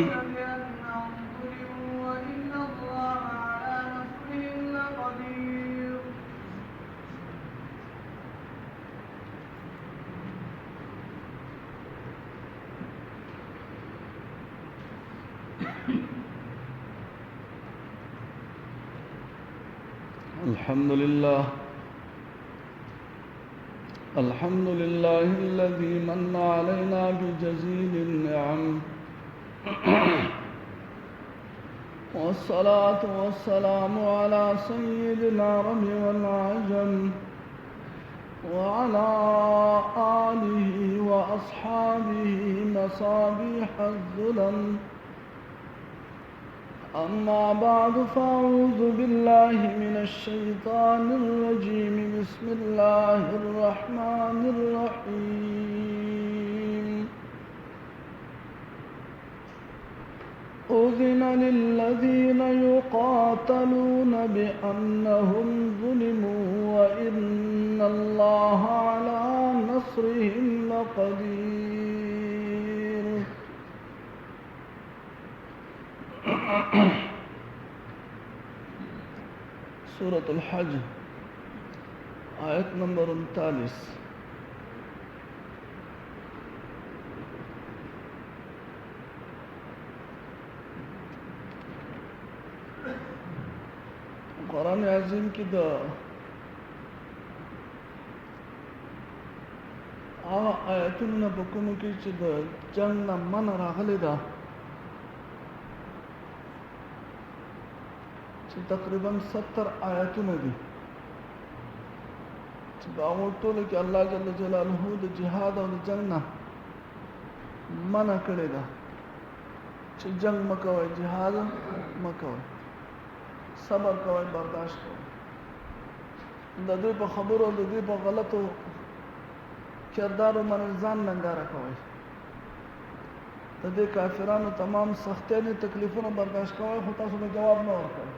بأنهم ظلموا وإن الله على نصرهم لقدير. الحمد لله الذي من علينا بجزيل النعم والصلاة والسلام على سيد العرب والعجم وعلى آله وأصحابه مصابيح الظلم. أما بعد فأعوذ بالله من الشيطان الرجيم. بسم الله الرحمن الرحيم. أذن للذين يقاتلون بأنهم ظلموا وإن الله على نصرهم لقدير. سورة الحج آية نمبر 39. قرآن عظیم کی دا آیتون بکونو کی چی دا جنگ نا من راغلی دا چې تقریبا 70 آیاتونه دي چې په هغو ټولو کې الله جل جلاله د جهاد او د جنګ نه منع کړې ده چې جنگ مه کوئ، جهاد مه کوئ، صبر کوئ، برداشت کوئ، د دوی په خبرو او د دوی په غلطو کردارو باندې ځان ننداره کوئ، د دې کافرانو تمام سختیانې تکلیفونه برداشت کوئ، خو تاسو به جواب نه ورکوئ.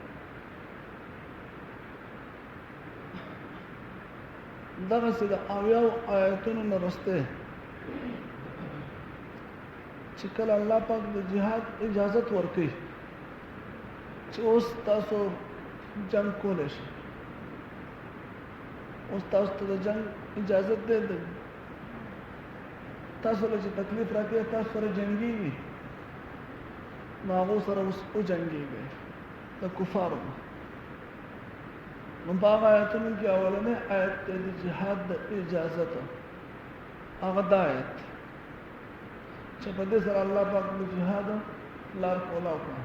دغسې د اویاو آیتونو نه رسته چې کله الله پاک د جهاد اجازت ورکوي چې اوس تاسو جنگ کولی شئ، اوس تاسو ته د جنگ اجازت دی، تاسو له چې تکلیف راکوي تاسو سره جنګېږي نو هغو سره اوس وجنګېږئ د کفارو نه. نو په هغه آیتونو کې اولنی آیت دی د جهاد د اجازت، هغه دا آیت چې په دې سره الله پاک د جهاد لار کولاو کړه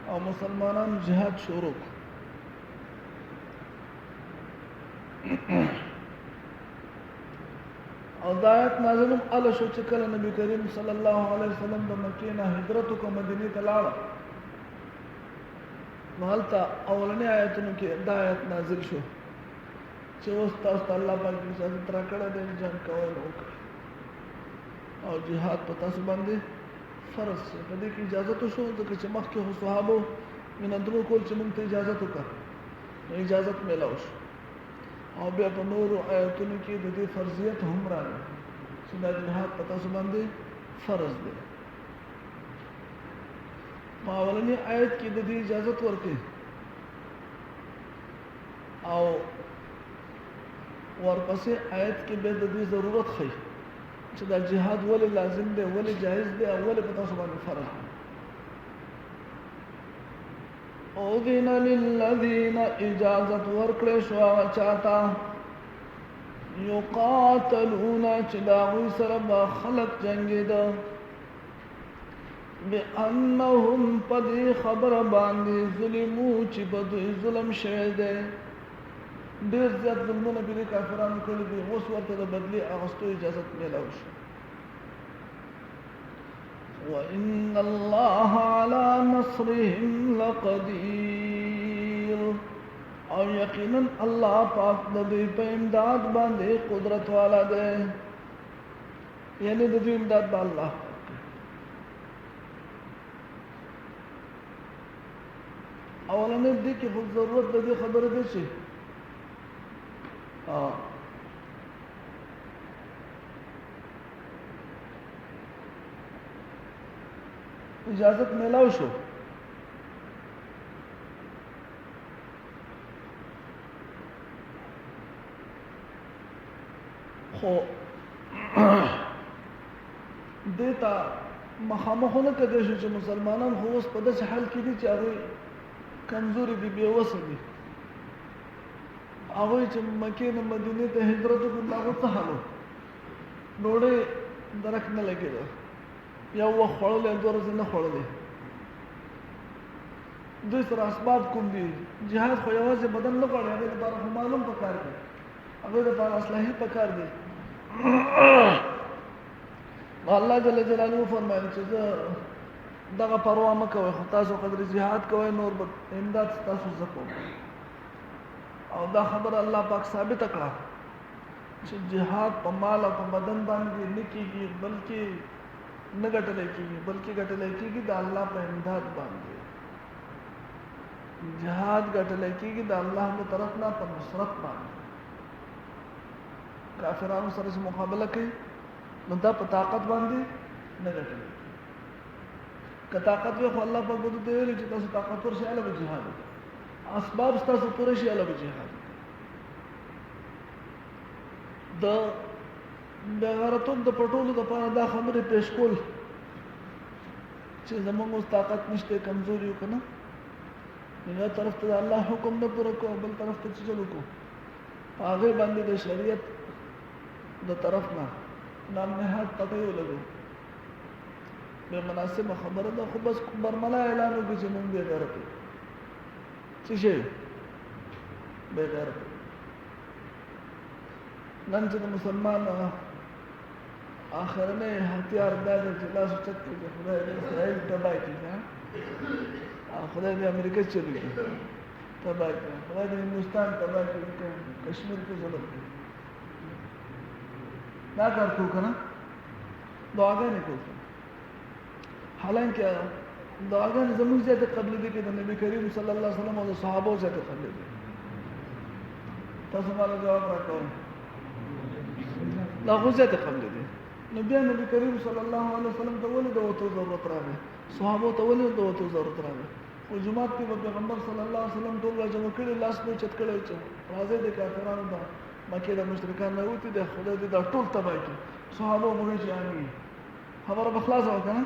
او مسلمانان جهاد شروع کړ. او دا آیت نازل هم هله شو چې کله نبي کریم صلی الله علیه وسلم د مکې نه هجرت وکړ، مدینې ته لاړه، نو هلته اولنی آیتونو کې دا آیت نازل شو چې اوس تاسو ته الله پاک اجازت راکړی دی جنګ کول وکړئ او جهاد په تاسو باندې فرض شي. په دې کې اجازت وشو ځکه چې مخکې خو صحابو منندرو کول چې موږ ته اجازت وکړه، نو اجازت میلاو شو او بیا په نورو آیتونو کې د دې فرضیت هم راغی چې دا جهاد په تاسو باندې فرض دی. په اولنی آیت کې د دې اجازت ورکړي او ورپسې آیت کې به د دې ضرورت ښیي چې دا جهاد ولې لازم دی، ولې جایز دی او ولې په تاسو باندې فرض دی. اذن للذین اجازت ورکړې شو هغه چاته یقاتلون چې د هغوی سره به خلق جنګېده بأنهم په دې خبره باندې ظلمو چې په دوی ظلم شوی دی، ډېر زیات ظلمونه په دې کافرانو کړي دي، اوس ورته د بدلې اخیستو اجازت میلاو شو. وإن الله على نصرهم لقدير. او یقینا الله پاک د دوی په امداد باندې قدرت والا دی، یعنی د دوی امداد به الله اولنې دې کې خو ضرورت د دې خبرې دی چې اجازت میلاو شو. خو دیتا مخامخونه کېدای شو چې مسلمانان خو اوس په داسې حال کې دي چې هغوی کمزوري دي، بېوسه دي. هغوی چې مکې نه مدینې ته هجرت وکړو نو هغو څه حال و؟ ډوډۍ درک نه لګېده، یو وخت خوړلی، دوه ورځې نه خوړلی. دوی سره اسباب کوم دي؟ جهاد خو یوازې بدن نه غواړي، هغې دپاره خو معلوم پکار دی، هغې دپاره اصلاحي پکار دی. الله جل جلاله فرمایي چې زه دغه پروا مه کوئ، خو تاسو قدر جهاد کوئ، نور به امداد ستاسو زه کوم. او دا خبره الله پاک ثابت کړه چې جهاد په مال او په بدن باندې نه کېږي، بلکې نه ګټلی کېږي، بلکې ګټلی کېږي د الله په امداد باندې. جهاد ګټلی کېږي د الله له طرف نه په نصرت باندې. کافرانو سره چې مقابله کوي نو دا په طاقت باندې نه ګټلی کېږي. که طاقت وي خو الله پاک به ورته ویلي چې تاسو طاقتور شئ، هله به جهاد وکړئ. اسباب ستاسو پوره شي، هله به جهاد وکړئ. د بېغیرتوب د پټولو دپاره دا خبرې پیش کول چې زموږ اوس طاقت نشته، کمزوري یو که نه، یو طرف ته د الله حکم نه پوره کوو، بل طرف ته چې چل وکړو په هغې باندې د شریعت د طرف نه نامنهاد پټۍ ولګو. بې مناسبه خبره ده، خو بس برملا اعلان وکړي چې موږ بېغیرت یو. څه شی یو؟ بېغیرت. نن چې د مسلمان آخرنی هتیار دا دی چې لاس اوچت کړي چې خدای دې اسرائیل تباه کړي، خدای دې امریکا چلو کړي تباه کړي، خدای دې هندوستان تباه کړي، کشمیر کې ظلم کړي. دا کار کوو که نه؟ دعاګانې کوو. حالانکه دعاګانې زموږ زیاتې قبلې دي که د نبي کریم صلی الله علیه وسلم او د صحابو زیاتې قبلې دي. تاسو ماله جواب راکوئ. دا خو زیاتې قبلې دي. نو بیا نبي کریم صلی الله علیه وسلم ته ولې د وتو ضرورت راغی؟ صحابو ته ولې د وتو ضرورت راغی؟ خو جومات کې به پیغمبر صلی الله علیه وسلم ټول راجمع کړي، لاس به اوچت کړی چې راځئ د کافرانو د مکې د مشرکان نه وتي دی، خدای دې دا ټول تباه کړي. صحابو به وایي چې امین. خبره به خلاصه وه که نه؟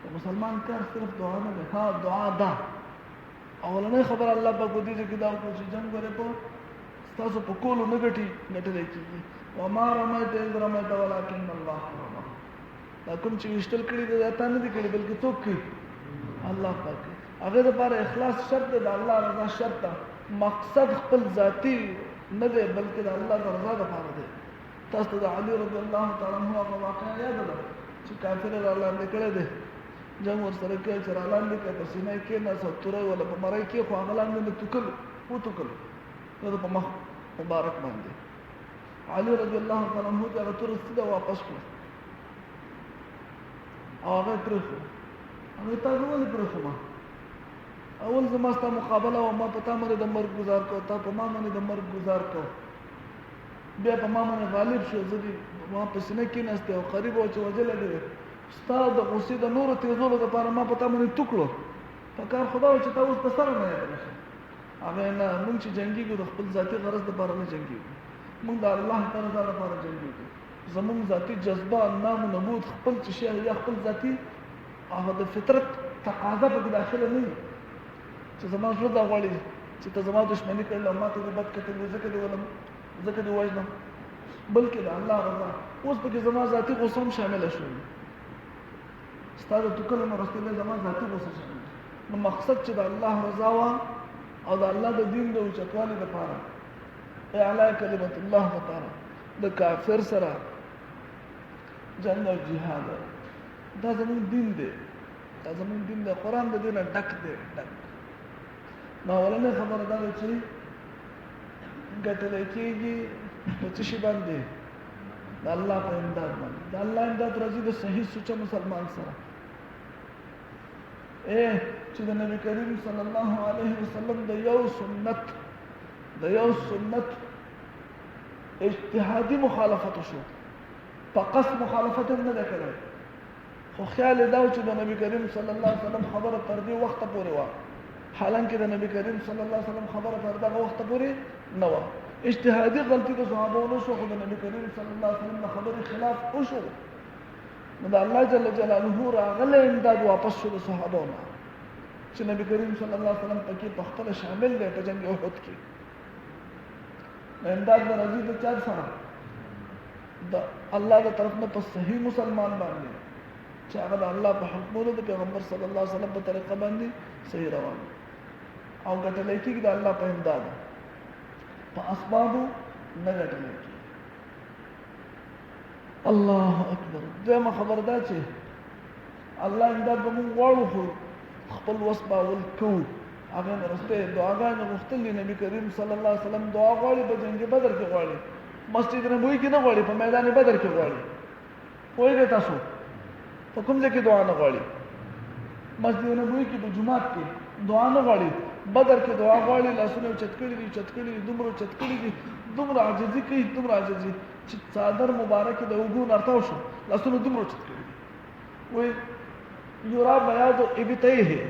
د مسلمان کار صرف دعا نه دی. ها دعا ده. اولنۍ خبره الله پاک په دې ځای کې دا وکړه چې جنګ ولې په ستاسو په کولو نه ګټلی کېږي. وما رمیت اذ رمیت ولکن الله رمى. دا کوم چې ویشتل کړي دي دا تا نه دي کړي، بلکې څوک کوي؟ الله پاک کوي. هغې دپاره اخلاص شرط دی، د الله رضا شرط ده. مقصد خپل ذاتي نه دی، بلکې د الله د رضا دپاره دی. تاسو ته د علي رضی الله تعالی عنه هغه واقعه یاده ده چې کافر یې رالاندې کړی دی، جنګ ورسره کوي چې رالاندې کړی، په سینه یې کېناست او توره یې ولا په مرۍ کې، خو هغه لاندې نه وټوکلو دا په مخ مبارک باندې. علي رضی الله تعالی عنه ته هغه توره سیده واپس کړه او هغه یې پرېښود. هغه تاسو ولې پرېښومه؟ اول زما ستا مقابله وه، ما په تا باندې د مرګ ګزار کو، تا په ما باندې د مرګ ګزار کو، بیا په ما باندې غالب شو، زه دې ما په سینه کېناستې او قریب وه چې وژلی دې وې. ستا د غصې د نورو تېزولو دپاره ما په تا باندې تو کړو. په کار خدا و چې تا اوس په سره نه یادله شي. هغې نه، مونږ چې جنګېږو د خپل ذاتي غرض دپاره نه جنګېږو، مونږ د الله د رضا دپاره جنګېږو. زمونږ ذاتي جذبه، نام و نمود، خپل چې شی یا خپل ذاتي هغه د فطرت تقاضا پکې داخله نه وي چې زما زړه دا غواړي چې ته زما دښمني کړل او ما ته دې بد کتل، ځکه دې ولم، ځکه دې وژنم، بلکې د الله رضا. اوس پکې زما ذاتي غصه هم شامله شوې، ستا د توکلو نه وروسته بیا زما ذاتي غصه شامله. نو مقصد چې د الله رضا وه او د الله د دین د اوچتوالي دپاره، اعلی کلمت الله دپاره د کافر سره جنګ او جهاد، دا زموږ دین دی. دا زموږ دین دی. قرآن د دې نه ډک دی، ډک. نو اولنۍ خبره دا ده چې ګټلی کېږي په څه شي باندې؟ د الله په امداد باندې. د الله امداد راځي د صحیح سوچه مسلمان سره. چې د نبی کریم صلی الله علیه وسلم د یو سنت اجتهادي مخالفت شو، په قصد مخالفت هم نه ده کړی، خو خیال دا و چې د نبی کریم صلی الله علیه وسلم خبره تر دې وخته پورې وه حالانکه د نبی کریم صلی الله علیه وسلم خبره تر دغه وخته پورې نه وه اجتهادي غلطي د صحابو نه شو خو د نبی کریم صلی الله علیه وسلم د خبرې خلاف وشو نو د الله جل جلاله راغلی امداد واپس شو د صحابو نه چې نبی کریم صلی الله علیه وسلم پکې په خپله شامل دی په جنګ احد کې امداد به راځي د چا سره د الله د طرف نه په صحیح مسلمان باندې چې هغه د الله په حکمونو د پیغمبر صلی الله علیه وسلم په طریقه باندې صحیح روان او ګټلی کېږي د الله په امداد په اسبابو نه ګټلی کېږي الله اکبر دویمه خبر دا چې الله امداد به موږ غواړو خو خپل وس باول کوو هغې نه وروسته دعاګانې غوښتلې نبي کریم صلی الله علیه وسلم دعا غواړي په جنګ بدر کې غواړي مسجد نبوي کې نه غواړي په میدان بدر کې غواړي پوهېږئ تاسو په کوم ځای کې دعا نه غواړي مسجد نبوي کې په جومات کې دعا نه غواړي بدر کې دعا غواړي لاسونه چت کړي دي دومره چت کړي دي دومره عاجزي کوي دومره عاجزي چې څادر مبارکې د اوږو نه ارتاو شو لاسونه دومره چت کړي دي وایي یورا بیاض ابطیه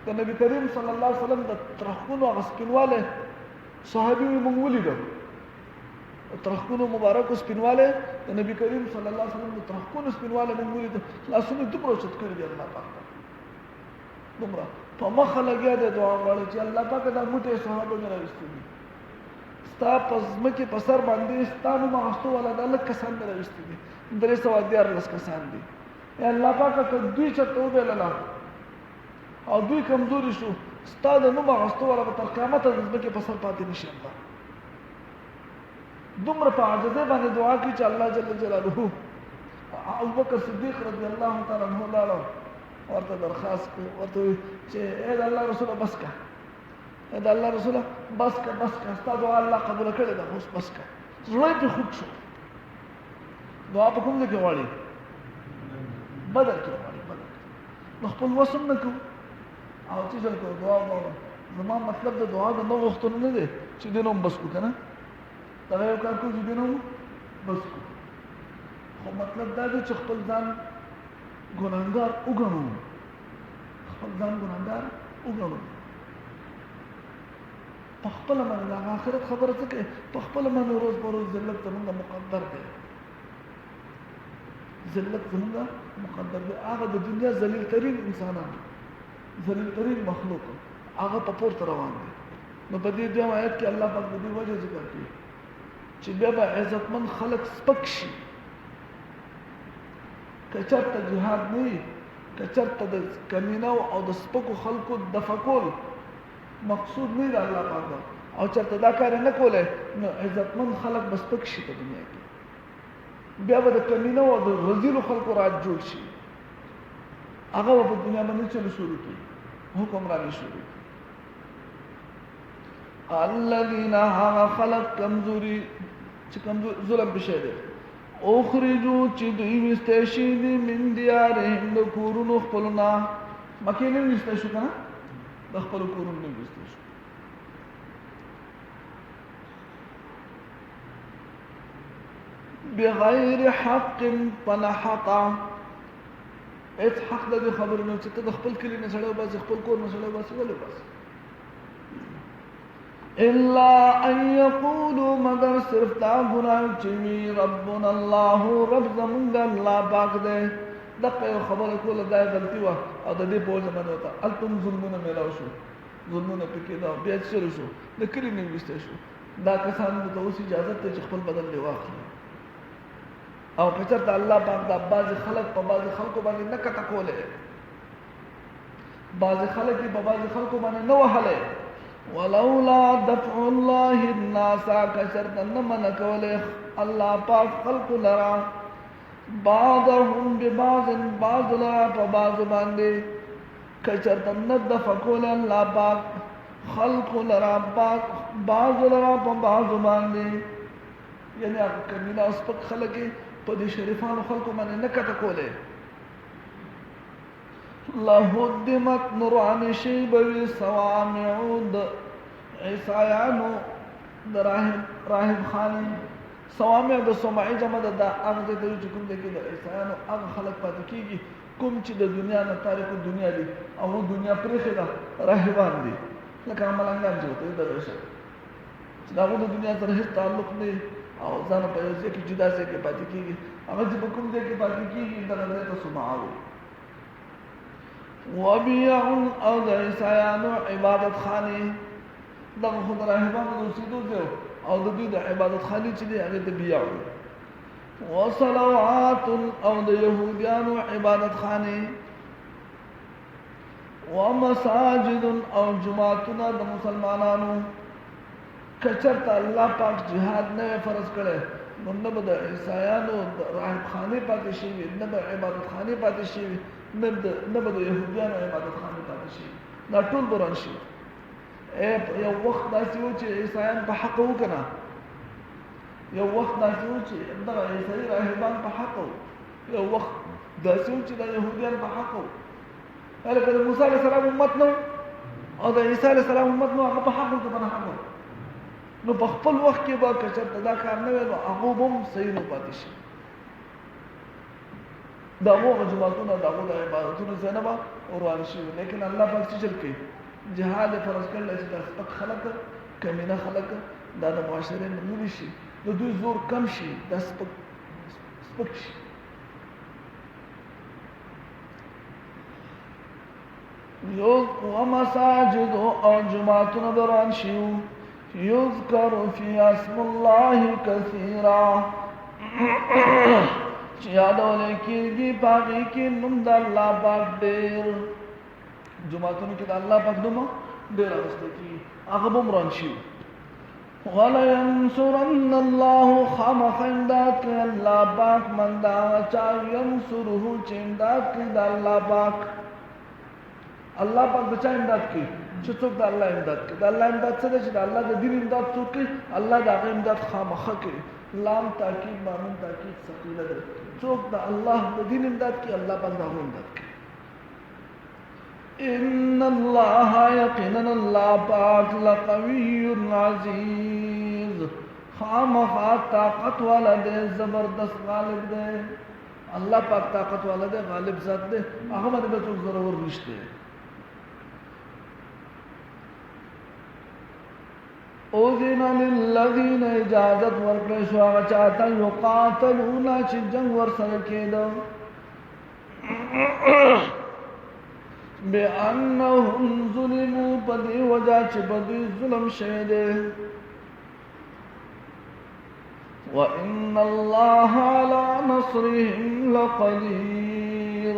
د نبی کریم صلی الله علیه وسلم د ترخونو هغه سپینوالی صحابي وي موږ ولیدو ترخونو مبارکو سپینوالی د نبی کریم صلی الله علیه وسلم د ترخونو سپینوالی موږ ولیدو لاسونه دومره چت کړي دي الله پاک دومره په مخه لګیا دی دعا غواړي چې الله پاک دا موټی صحابه مې راویستي دي ستا په ځمکې په سر باندې ستا نوم اخیستو والا دا لږ کسان مې راویستي دي 314 کسان دي یا الله پاکه که دوی چېرته وبېلله او دوی کمزوري شو ستا د نوم اخیستو والا به تر قیامته د ځمکې په سر پاتې نه شي الله دومره په عاجزۍ باندې دعا کوي چې الله جل جلاله ابوبکر صدیق رضی الله تعالی عنه لاړو ورته درخواست کړ ورته وویل چې ای د الله رسوله بس که ای د الله رسوله بس که ستا دعا الله قبوله کړې ده اوس بس که زړه یې پرې خوږ شو دعا په کوم ځای کې غواړي بدر کې غواړي بدر نو خپل وس هم نه کوو او چې چل کوو دعا غواړو زما مطلب د دعا د نه غوښتنو نه دی چې دې نه هم بس کړو که نه دغه یو کار کوو چې دې نه هم بس کړو خو مطلب دا دی چې خپل ځان ګناهګار وګڼو خپل ځان ګناهګار وګڼو په خپله باندې د آخرت خبره څه کوي په خپله باندې روز په روز ذلت زمونږ مقدر دی ذلت زمونږ مقدر دی هغه د دنیا ذلیل ترین انسانان ذلیل ترین مخلوق هغه په پورته روان دی نو په دې دویم آیت کې الله پاک د دې وجه ذکر کوي چې بیا به عزتمند خلک سپک شي که چېرته جهاد نه وي که چېرته د کمینو او د سپکو خلکو دفع کول مقصود نه وي د الله پاک او چېرته دا کار یې نه کولی نو عزتمند خلک به سپک شي په دنیا کې بیا به د کمینو او د رذیلو خلکو راج جوړ شي هغه به په دنیا باندې چلو شروع کړي حکمراني شروع کړي الذین هغه خلک کمزوري چې کمزور ظلم په شی دی اخرجو چې دوی ویستی شي دي من دیارهم د کورونو خپلو نه مکې نه ویستی شو که نه د خپلو کورونو نه ویستی شو بغیر حق فنحقا هیڅ حق د دې خبرې نه چې ته د خپل کلي نه سړی وباسې خپل کور نه سړی وباسې ولې وباسې الا ان يقولوا مگر صرف دا گناہ چوي ربنا الله رب زمونږ الله پاک دی دغه یو خبره کوله دا غلطي وه او د دې په وجه باندې ورته هلته ظلمونه میلاو شو ظلمونه پکې دا بیا چیرې شو د کلي نه ویستی شو دا کسانو ته اوس اجازت دی چې خپل بدن دې واخلي او که چېرته الله پاک دا بعضې خلک په بعضې خلکو باندې نه کټه کولی بعضې خلک یې په بعضې خلکو باندې نه وهلی ولولا دفع الله الناس كشرط نمن کوله الله پاک خلق لرا بعضهم ببعض بعض لرا په بعض باندې کشرط ندفع کوله الله پاک خلق لرا بعض لرا په بعض باندې یعنی هغه کمینه اوس پک خلک په دې شریفانو خلکو باندې نه کټه کوله لهدمت نوران شیبوی سوامعود عیسایانو د راهب خانن سوامع د سمعی جمع د هغه ځای ته چې کوم دی کې د عیسایانو هغه خلک پاتې کېږي کوم چې د دنیا نه تاریخ دنیا دي او دنیا پرېښې ده راهبان دي لکه ملنګان چې ورته د رشه چې د هغو د دنیا سره هېڅ تعلق نه او ځان په یو ځای کې جدا ځای کې پاتې کېږي هغه چې په کوم ځای کې پاتې کېږي دغه ځای ته صومعه وایي وبیع او د عیسایانو عبادت خانې دغه خو د راهبانو د اوسېدو ځای او د دوی د عبادت خانې چې دی هغې ته بیع وایي وصلوات او د یهودیانو عبادت خانې ومساجد او جماعتونه د مسلمانانو کچرته الله پاک جهاد نه فرض کړي نو نه به د عیسایانو راهب خانې پاتې شوي نه به عبادت خانې پاتې شوي نه به د یهودیانو عبادت خانې پاتې شوي دا ټول به وران شي یو وخت داسې و چې عیسایان په حق وو که نه یو وخت داسې و چې دغه عیسایي راهبان په حق وو یو وخت داسې و چې د یهودیان په حق وو هلکه د موسی علیه السلام امت نه او د عیسی علیه السلام امت نه هغه په حق وو که په نه حق وو نو په خپل وخت کې به که چېرته دا کار نه وی نو هغو به هم صحیح نه پاتې شي د هغو هغه جوماتونه د هغو د عبادتونو ځای نه به وران شي لیکن الله پاک څه چل کوي جهاد یې فرض کړلی چې دا سپک خلک کمینه خلک دا د معاشرې نه لرې شي د دوی زور کم شي دا سپک شي ومساجد او جماعتونه به وران شي یذکر فی اسم الله کثیرا چې یادولی کېږي په هغې کې نوم د الله پاک ډېر جماعتونو کې د الله پاک نوم ډېر اخیستی کېږي هغه به هم وران شي ولینصرن الله خامخا امداد کوي الله پاک من د هغه چا ینصره چې امداد کوي د الله پاک الله پاک د چا امداد کوي چې څوک د الله امداد کوي د الله امداد څه دی چې د الله د دین امداد څوک کوي الله د هغه امداد خامخا کوي لام تاکید مامون تاکید ثقیله ده څوک د الله د دین امداد کوي الله پاک د هغه امداد کوي ان الله یقینا الله پاک لقوی عزیز خامخا طاقت والا ده زبردست غالب ده الله پاک طاقت والا ده غالب ذات ده هغه باندې به څوک ضرور نشته اذن للذین اجازت ورکړی شو هغه چاته یقاتلون چې جنگ ورسره کېده بأنهم ظلموا په دې وجه چې په دوی ظلم شوی دی وإن الله على نصرهم لقدیر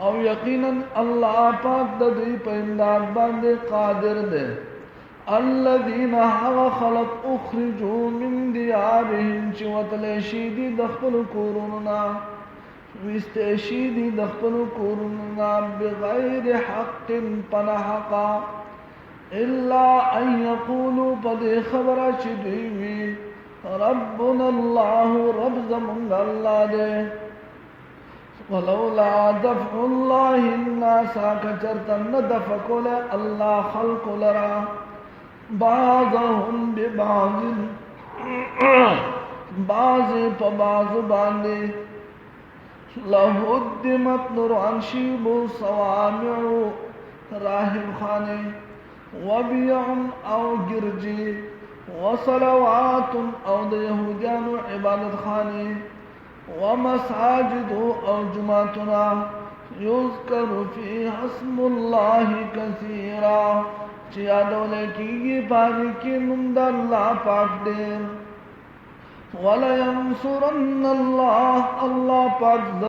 او یقینا الله پاک د دوی په امداد باندې قادر دی الذين خلق اخرجوا من ديارهم چې وتلی شي دي د خپلو کورونو نه ویستی شي دي د خپلو کورونو نه بغیر حق په نه حقه الا ان یقولوا په دې خبره چې دوی وي ربنا الله رب زمونږ الله دی ولولا دفع الله الناس که چېرته نه دفع کولی الله خلق لرا بعضهم ببعض بعض په بعضو باندې لهدمت نوران شیب صوامع راهب خانه وبيع او گرجی وصلوات او د یهودیانو عبادت خانه ومساجد او جماعتنا یذکر فیها اسم الله کثیرا چې یادولی کېږي په هغې کې نوم د الله پاک ډېر ولینصرن الله الله پاک